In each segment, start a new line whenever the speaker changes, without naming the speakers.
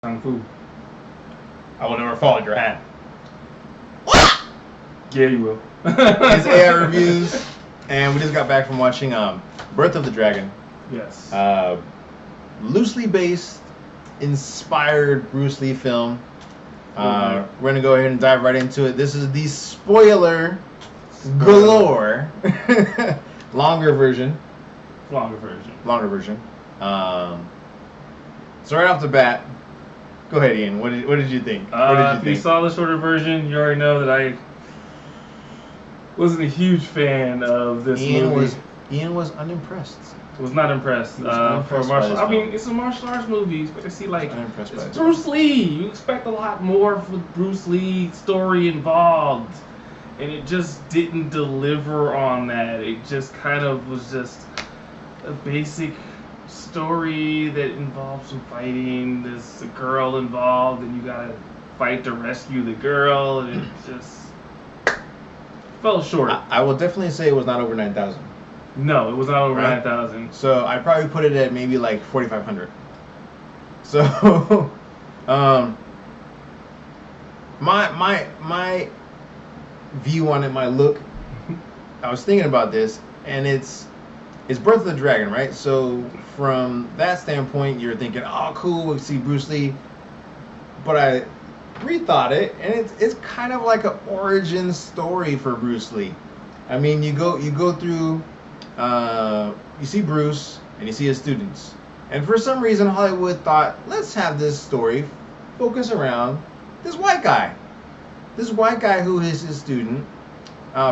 Kung Fu. I will never fall at your hand. Yeah, you will.
His AI reviews, and we just got back from watching Birth of the Dragon.
Yes.
Loosely based, inspired Bruce Lee film. We're gonna go ahead and dive right into it. This is the spoiler galore, longer version.
Longer version.
Longer version. So right off the bat, go ahead, Ian. What did you think?
If you saw the shorter version, you already know that I wasn't a huge fan of this movie.
Ian was unimpressed.
Was not impressed. For martial, I mean, it's a martial arts movie, but to see like it's Bruce Lee. You expect a lot more with Bruce Lee story involved, and it just didn't deliver on that. It just kind of was just a basic story that involved some fighting. There's a girl involved, and you gotta fight to rescue the girl, and it just fell short.
I will definitely say it was not over 9,000.
No, it was not over 9,000.
So I probably put it at maybe like 4,500. So, my view on it, my look. I was thinking about this, and it's Birth of the Dragon, right? So from that standpoint, you're thinking, oh, cool, we see Bruce Lee. But I rethought it, and it's kind of like an origin story for Bruce Lee. I mean, you go through. You see Bruce and you see his students, and for some reason Hollywood thought, let's have this story focus around this white guy who is his student,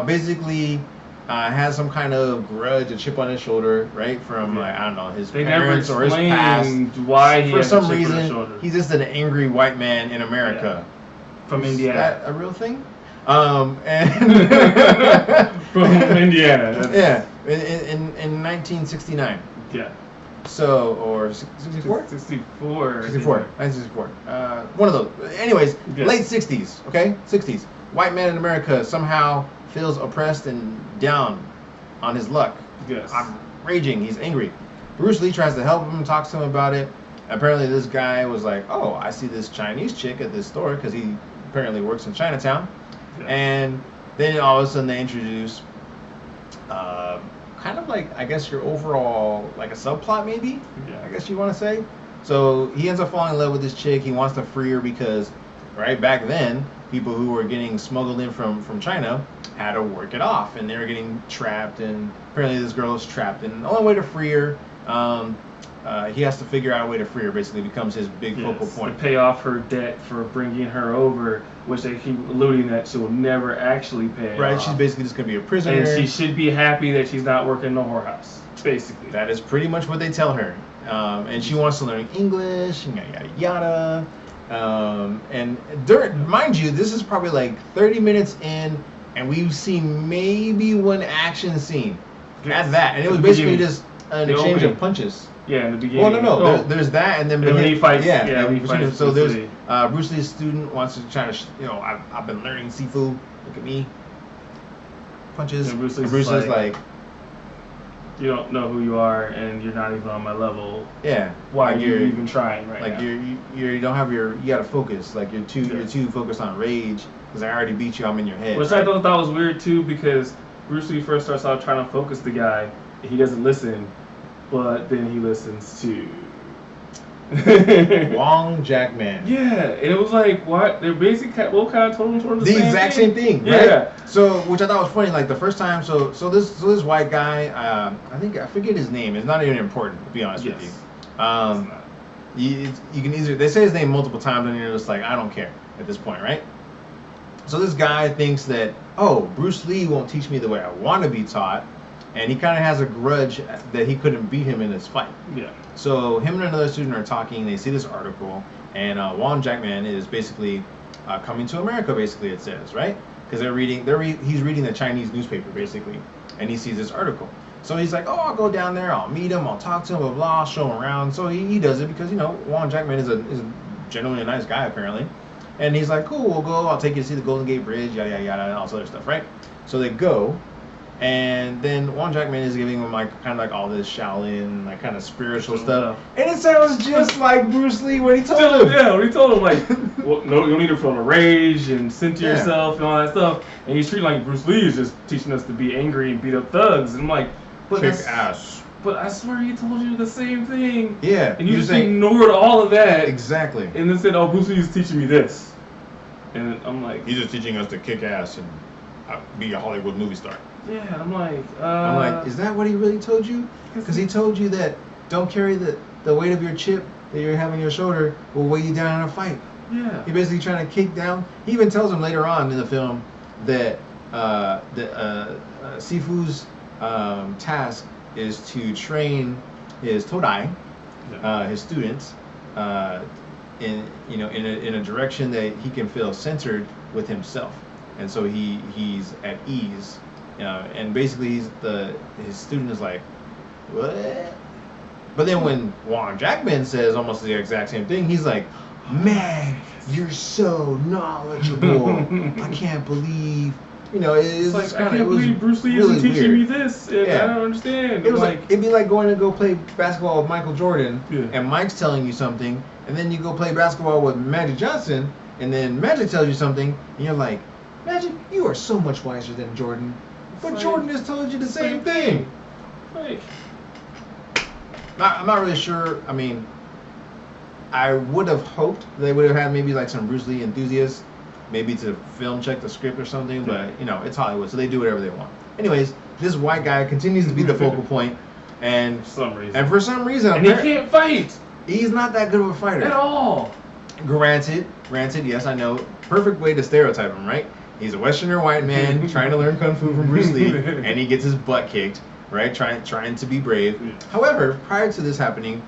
basically has some kind of grudge, a chip on his shoulder, right, from I don't know, his parents or his past.
Why he
for some reason he's just an angry white man in America,
from Indiana.
Is that a real thing?
And from Indiana.
Yeah, in 1969.
Yeah.
So, or 64?
64.
1964. One of those. Anyways,
yes.
Late 60s, okay? 60s. White man in America somehow feels oppressed and down on his luck.
Yes.
I'm raging. He's angry. Bruce Lee tries to help him, talks to him about it. Apparently this guy was like, oh, I see this Chinese chick at this store, because he apparently works in Chinatown. Yeah. And then all of a sudden they introduce kind of like, I guess, your overall, like a subplot maybe, I guess you want to say. So he ends up falling in love with this chick. He wants to free her because, right, back then, people who were getting smuggled in from China had to work it off, and they were getting trapped, and apparently this girl is trapped, and the only way to free her, he has to figure out a way to free her. Basically becomes his big focal point.
To pay off her debt for bringing her over, which they keep alluding that she will never actually pay
Right,
off.
She's basically just going to be a prisoner.
And she should be happy that she's not working in the whorehouse, basically.
That is pretty much what they tell her. And she wants to learn English, and yada, yada, yada. And mind you, this is probably like 30 minutes in, and we've seen maybe one action scene. At that. And it was basically just an exchange of punches.
Yeah, in the beginning.
Well, no. There's that, and then
when he fights.
So there's Bruce Lee's student wants to try to, I've been learning Sifu. Look at me. Punches.
And Bruce Lee's like, you don't know who you are, and you're not even on my level.
Yeah.
Why are you even trying right now?
Like you don't have you gotta focus. Like you're too focused on rage, because I already beat you. I'm in your head.
Which I thought that was weird too, because Bruce Lee first starts out trying to focus the guy, and he doesn't listen. But then he listens to
Wong Jack Man.
Yeah, and it was like, what? They're basically both kind of told the
same exact same thing, right?
Yeah.
So, which I thought was funny. Like the first time, so this white guy, I forget his name. It's not even important, to be honest with you. You can easily, they say his name multiple times, and you're just like, I don't care at this point, right? So this guy thinks that, oh, Bruce Lee won't teach me the way I want to be taught. And he kind of has a grudge that he couldn't beat him in this fight. Yeah. So him and another student are talking. They see this article, and Wong Jack Man is basically coming to America. Basically, it says, right? Because he's reading the Chinese newspaper basically, and he sees this article. So he's like, oh, I'll go down there. I'll meet him. I'll talk to him. Blah blah. I'll show him around. So he does it because Wong Jack Man is a generally a nice guy apparently, and he's like, cool, we'll go. I'll take you to see the Golden Gate Bridge. Yada yada yada, and all this other stuff, right? So they go. And then Wong Jack Man is giving him like kind of like all this Shaolin, like kind of spiritual stuff, and it sounds just like Bruce Lee when he told him.
Yeah, when he told him like, well, no, you don't need to feel the rage and center yourself and all that stuff. And he's treating like Bruce Lee is just teaching us to be angry and beat up thugs. And I'm like, but
kick ass.
But I swear he told you the same thing.
Yeah.
And you just ignored all of that.
Exactly.
And then said, oh, Bruce Lee is teaching me this. And I'm like,
he's just teaching us to kick ass and be a Hollywood movie star.
Yeah, I'm like,
is that what he really told you? Because he told you that don't carry the weight of your chip that you have on your shoulder will weigh you down in a fight.
Yeah.
He basically trying to kick down. He even tells him later on in the film that Sifu's task is to train his Todai, his students, in a direction that he can feel centered with himself, and so he's at ease. And basically, his student is like, what? But then when Wong Jack Man says almost the exact same thing, he's like, man, you're so knowledgeable. I can't believe. It's
like,
kind of.
I can't believe Bruce Lee isn't teaching me this, and I don't understand.
It was like it'd be like going to go play basketball with Michael Jordan,
yeah.
and Mike's telling you something, and then you go play basketball with Magic Johnson, and then Magic tells you something, and you're like, Magic, you are so much wiser than Jordan. But Jordan just told you the same thing.
Like,
I'm not really sure. I mean, I would have hoped they would have had maybe like some Bruce Lee enthusiasts, maybe to film check the script or something. But it's Hollywood, so they do whatever they want. Anyways, this white guy continues to be the focal point, and for some reason,
and he can't fight.
He's not that good of a fighter
at all.
Granted, yes, I know. Perfect way to stereotype him, right? He's a Westerner white man trying to learn kung fu from Bruce Lee, and he gets his butt kicked, right? Trying to be brave. However, prior to this happening,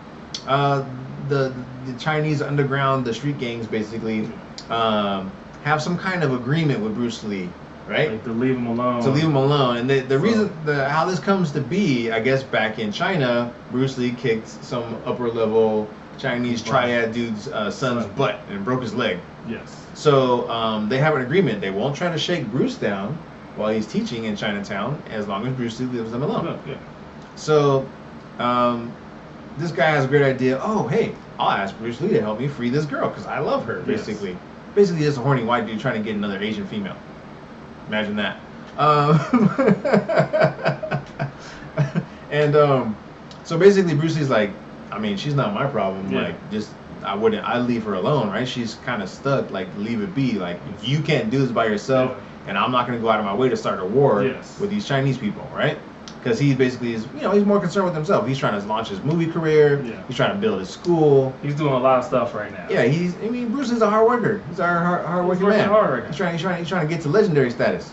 the Chinese underground, the street gangs, basically have some kind of agreement with Bruce Lee, right?
Like to leave him alone.
To leave him alone, and the reason how this comes to be, I guess, back in China, Bruce Lee kicked some upper level Chinese triad dude's son's butt and broke his leg.
Yes.
So they have an agreement. They won't try to shake Bruce down while he's teaching in Chinatown, as long as Bruce Lee leaves them alone.
Yeah.
So this guy has a great idea. Oh, hey, I'll ask Bruce Lee to help me free this girl because I love her. Basically, basically, just a horny white dude trying to get another Asian female. Imagine that. So basically, Bruce Lee's like, I mean, she's not my problem.
Yeah.
Like, I'd leave her alone, right? She's kind of stuck. Like, leave it be. Like, you can't do this by yourself, and I'm not going to go out of my way to start a war with these Chinese people, right? Because he basically is, he's more concerned with himself. He's trying to launch his movie career. Yeah. He's trying to build his school.
He's doing a lot of stuff right now.
Yeah, Bruce is a hard worker. He's a hard working man. He's trying to get to legendary status.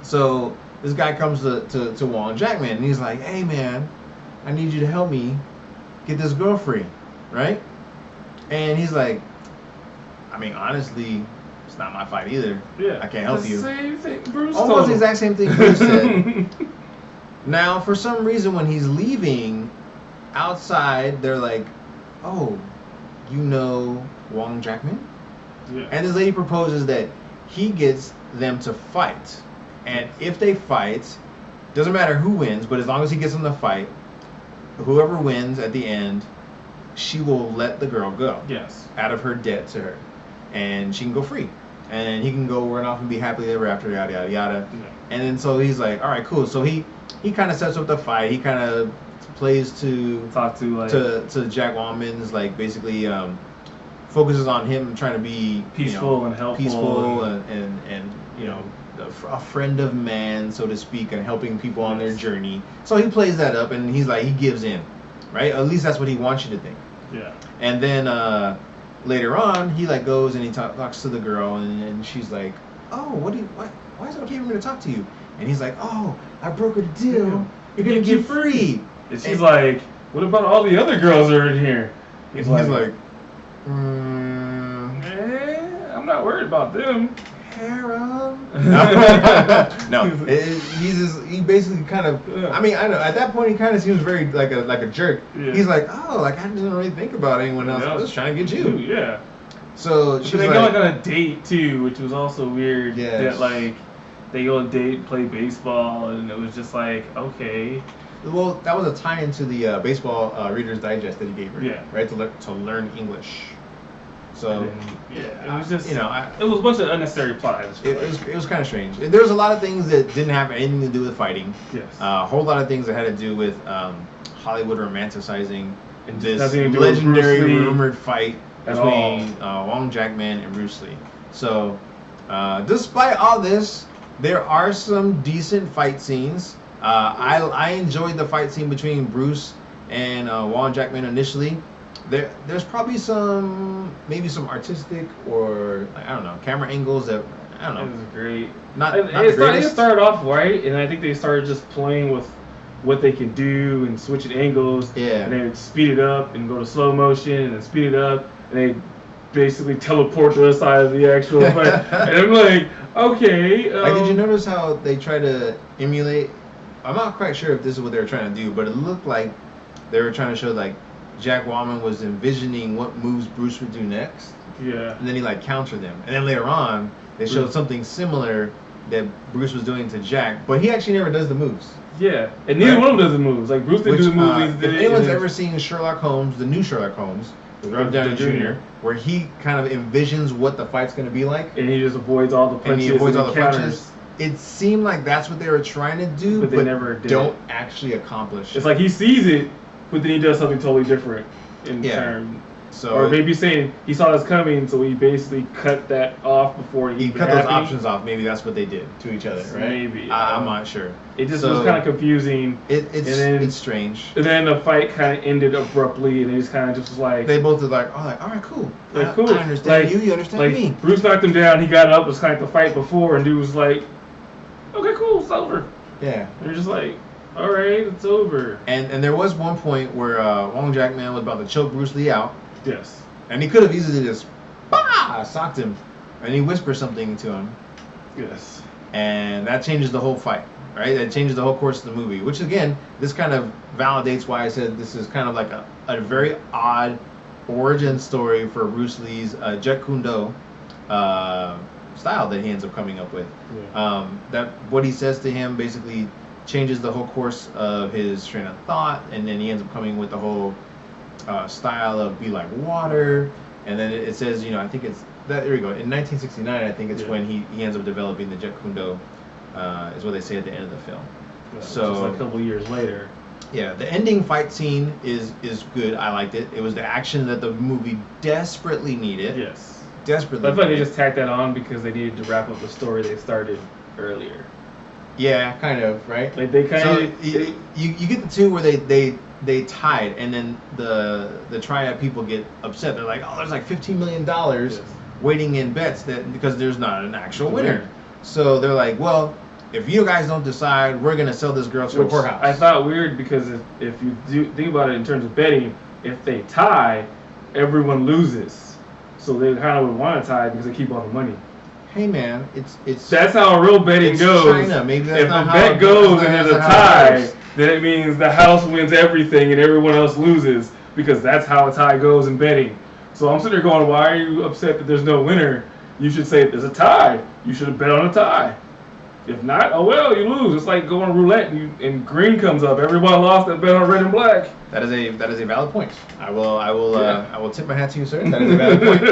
So this guy comes to Wong Jack Man, and he's like, hey man, I need you to help me get this girl free, right? And he's like, I mean, honestly, it's not my fight either.
Yeah,
I can't help you.
Same thing Bruce
Almost
told
the exact same thing Bruce said. Now, for some reason, when he's leaving outside, they're like, oh, you know Wong Jack Man?
Yeah.
And this lady proposes that he gets them to fight. And if they fight, doesn't matter who wins, but as long as he gets them to fight, whoever wins at the end, she will let the girl go.
Yes.
Out of her debt to her. And she can go free. And he can go run off and be happily ever after, yada, yada, yada. Yeah. And then so he's like, all right, cool. So he kind of sets up the fight. He kind of plays to Jack Wallman's, like, basically focuses on him trying to be
peaceful and helpful.
And a friend of man, so to speak, and helping people on their journey. So he plays that up, and he's like, he gives in, right? At least that's what he wants you to think.
Yeah.
And then later on, he like goes and he talks to the girl, and she's like, oh, why is it okay for me to talk to you? And he's like, oh, I broke a deal. Yeah. You're gonna get free.
And she's like, what about all the other girls that are in here?
He's like,
I'm not worried about them.
Harem. No, he basically kind of. I mean, I know at that point he kind of seems very like a jerk. Yeah. He's like, oh, like I didn't really think about anyone else. I was trying to get you.
Yeah.
So she's
they go like on a date too, which was also weird.
Yeah.
That like they go date, play baseball, and it was just like, okay.
Well, that was a tie into the baseball Reader's Digest that he gave her.
Yeah.
Right, to learn English. So
it was just
it
was a bunch of unnecessary plot.
It was kind of strange. There was a lot of things that didn't have anything to do with fighting.
Yes.
A whole lot of things that had to do with Hollywood romanticizing
and
this legendary rumored fight between Wong Jack Man and Bruce Lee. So, despite all this, there are some decent fight scenes. I enjoyed the fight scene between Bruce and Wong Jack Man initially. There's probably maybe some artistic or I don't know camera angles that I don't know.
It was great.
They
started off right, and I think they started just playing with what they can do and switching angles.
Yeah.
And they would speed it up and go to slow motion and then speed it up and they basically teleport to the side of the actual fight. And I'm like, okay.
Did you notice how they try to emulate? I'm not quite sure if this is what they were trying to do, but it looked like they were trying to show like Jack Wallman was envisioning what moves Bruce would do next.
Yeah.
And then he like countered them. And then later on, they showed something similar that Bruce was doing to Jack, but he actually never does the moves.
Yeah. And neither one of them does the moves. Like Bruce didn't do the moves.
If anyone's ever seen Sherlock Holmes, the new Sherlock Holmes, with Robert Downey Jr., where he kind of envisions what the fight's going to be like.
And he just avoids all the punches.
It seemed like that's what they were trying to do,
but they never did.
Don't actually accomplish.
It's like he sees it, but then he does something totally different in turn.
So,
or maybe saying he saw this coming, so he basically cut that off before he
cut those options off. Maybe that's what they did to each other, right?
Maybe.
I'm not sure.
It just was kind of confusing.
It's strange.
And then the fight kind of ended abruptly, and it just kind of just was like...
They both were like, all right, cool.
Like, cool.
I understand you understand me.
Bruce knocked him down, he got up, it was kind of the fight before, and dude was like, okay, cool, it's over.
Yeah.
And you're just like... All right, it's over.
And there was one point where Wong Jack Man was about to choke Bruce Lee out.
Yes.
And he could have easily just socked him, and he whispers something to him.
Yes.
And that changes the whole fight, right? That changes the whole course of the movie. Which again, this kind of validates why I said this is kind of like a very odd origin story for Bruce Lee's Jeet Kune Do style that he ends up coming up with.
Yeah.
That what he says to him basically changes the whole course of his train of thought, and then he ends up coming with the whole style of be like water, and then it says, I think it's that. There we go. In 1969, I think it's when he ends up developing the Jeet Kune Do, is what they say at the end of the film.
Yeah,
so
just like a couple years later.
Yeah, the ending fight scene is good. I liked it. It was the action that the movie desperately needed.
Yes.
Desperately.
But I feel like they just tacked that on because they needed to wrap up the story they started earlier.
Yeah, kind of, right?
Like they kind of...
So you get the two where they tied, and then the triad people get upset. They're like, oh, there's like $15 million waiting in bets because there's not an actual winner. So they're like, well, if you guys don't decide, we're going to sell this girl to a poorhouse.
I thought weird because if you think about it in terms of betting, if they tie, everyone loses. So they kind of would want to tie because they keep all the money.
Hey man, it's
that's how real betting goes.
China. Maybe that's
if
not
a
how
bet goes and there's a tie, then it means the house wins everything and everyone else loses because that's how a tie goes in betting. So I'm sitting there going, why are you upset that there's no winner? You should say there's a tie. You should have bet on a tie. If not, oh well, you lose. It's like going roulette and green comes up. Everyone lost that bet on red and black.
That is a valid point. I will tip my hat to you, sir. That is a valid point.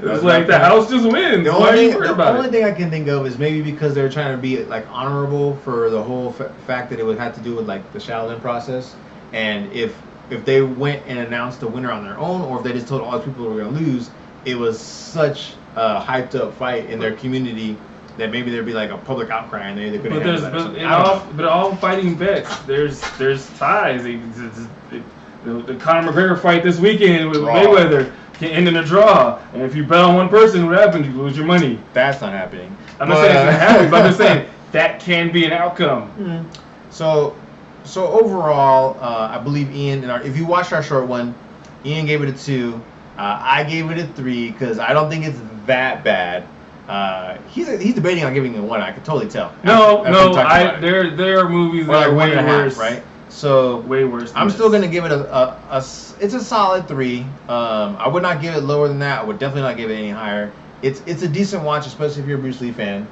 It's like the house just wins.
The only thing I can think of is maybe because they're trying to be like honorable for the whole fact that it would have to do with like the Shaolin process, and if they went and announced the winner on their own, or if they just told all the people who were going to lose, it was such a hyped up fight in their community that maybe there'd be like a public outcry and they could have.
But all fighting bets, there's ties. The Conor McGregor fight this weekend with Mayweather can end in a draw, and if you bet on one person, what happens? You lose your money.
That's not happening.
I'm not saying it's not happening, but I'm just saying that can be an outcome.
Mm-hmm. So overall, I believe Ian. If you watched our short one, Ian gave it a 2. I gave it a 3 because I don't think it's that bad. He's debating on giving it a 1. I could totally tell.
There are movies that are way worse,
right? So
way worse.
I'm still gonna give it it's a solid 3. I would not give it lower than that. I would definitely not give it any higher. It's a decent watch, especially if you're a Bruce Lee fan.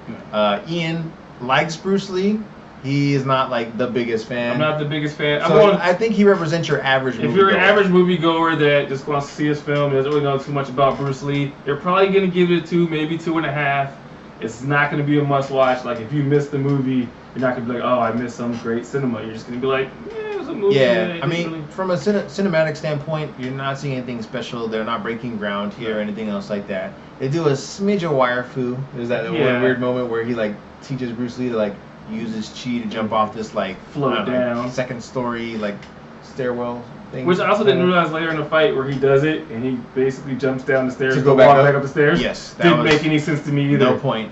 Ian, likes Bruce Lee. He is not like the biggest fan.
I'm not the biggest fan.
So I think he represents your average moviegoer.
If you're an average moviegoer that just wants to see his film and doesn't really know too much about Bruce Lee, you're probably going to give it a 2, maybe 2.5. It's not going to be a must-watch. Like, if you missed the movie, you're not going to be like, oh, I missed some great cinema. You're just going to be like, yeah, it was a movie.
Yeah, I mean, really... from a cinematic standpoint, you're not seeing anything special. They're not breaking ground here or anything else like that. They do a smidge of wire fu. There's that one weird moment where he, like, teaches Bruce Lee to, like, use his chi to jump off this, like,
float down,
second story, like, stairwell thing.
Which I also didn't realize later in the fight where he does it and he basically jumps down the stairs to go back up the stairs.
Yes,
that didn't make any sense to me either.
No point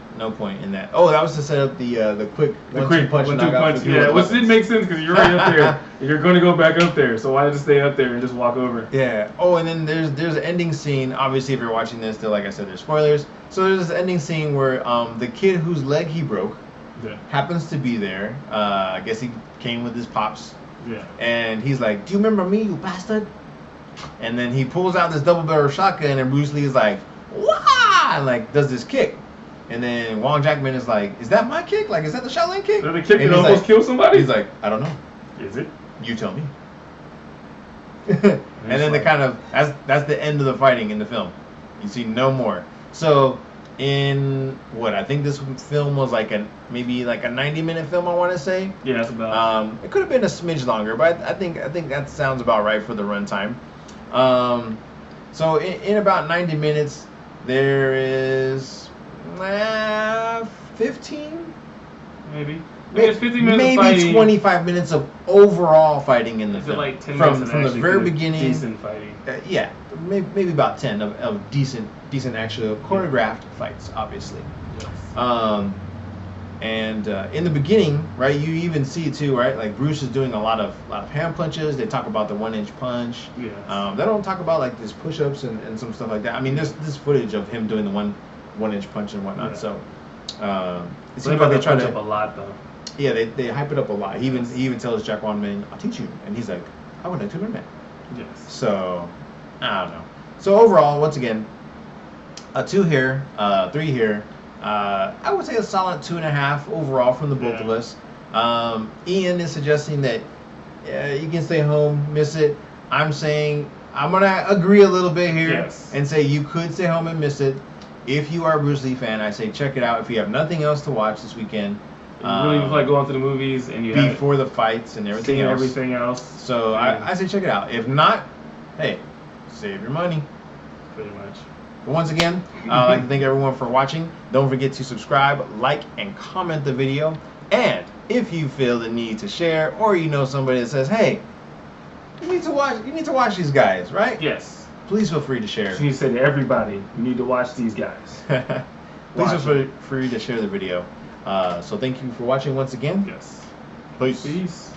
in that. Oh, that was to set up the quick one-two punch.
Yeah, which didn't make sense because you're right up there. And you're going to go back up there, so why just stay up there and just walk over?
Yeah. Oh, and then there's an ending scene. Obviously, if you're watching this, like I said, there's spoilers. So there's this ending scene where the kid whose leg he broke happens to be there. I guess he came with his pops.
Yeah.
And he's like, "Do you remember me, you bastard?" And then he pulls out this double-barrel shotgun, and Bruce Lee is like, "Wah!" and like does this kick. And then Wong Jack Man is like, "Is that my kick? Like, is that the Shaolin kick?"
Is that the kick that almost killed somebody?
He's like, "I don't know.
Is it?
You tell me." And then the kind of that's the end of the fighting in the film. You see no more. So in I think this film was like maybe like a 90-minute film, I want to say.
Yeah, that's about.
It could have been a smidge longer, but I think that sounds about right for the runtime. So in about 90 minutes, there is 15,
maybe. It's 15 minutes
maybe
of fighting.
25 minutes of overall fighting in the film.
Like 10
from the very beginning.
Decent fighting.
Yeah, maybe about 10 of decent actual choreographed fights, obviously.
Yes.
And in the beginning, right, you even see too, right, like Bruce is doing a lot of hand punches. They talk about the 1-inch punch.
Yes.
They don't talk about like this push-ups and some stuff like that. I mean, there's this footage of him doing the 1-inch punch and whatnot. Yeah. So it seems like they try to
up a lot though.
Yeah, they hype it up a lot. He even tells Jack Man, "I'll teach you," and he's like, "I would like to learn that."
Yes.
So I don't know. So overall, once again, a 2 here, 3 here. I would say a solid 2.5 overall from the both of us. Ian is suggesting that you can stay home, miss it. I'm saying I'm gonna agree a little bit here and say you could stay home and miss it. If you are a Bruce Lee fan, I say check it out. If you have nothing else to watch this weekend,
you really feel like going to the movies and you
before the fights and everything else. So I say check it out. If not, hey, save your money.
Pretty much.
But once again, I'd like to thank everyone for watching. Don't forget to subscribe, like, and comment the video. And if you feel the need to share, or you know somebody that says, "Hey, you need to watch these guys," right?
Yes.
Please feel free to share.
So you say to everybody, you need to watch these guys.
Please feel free to share the video. So thank you for watching once again.
Yes.
Peace.
Peace.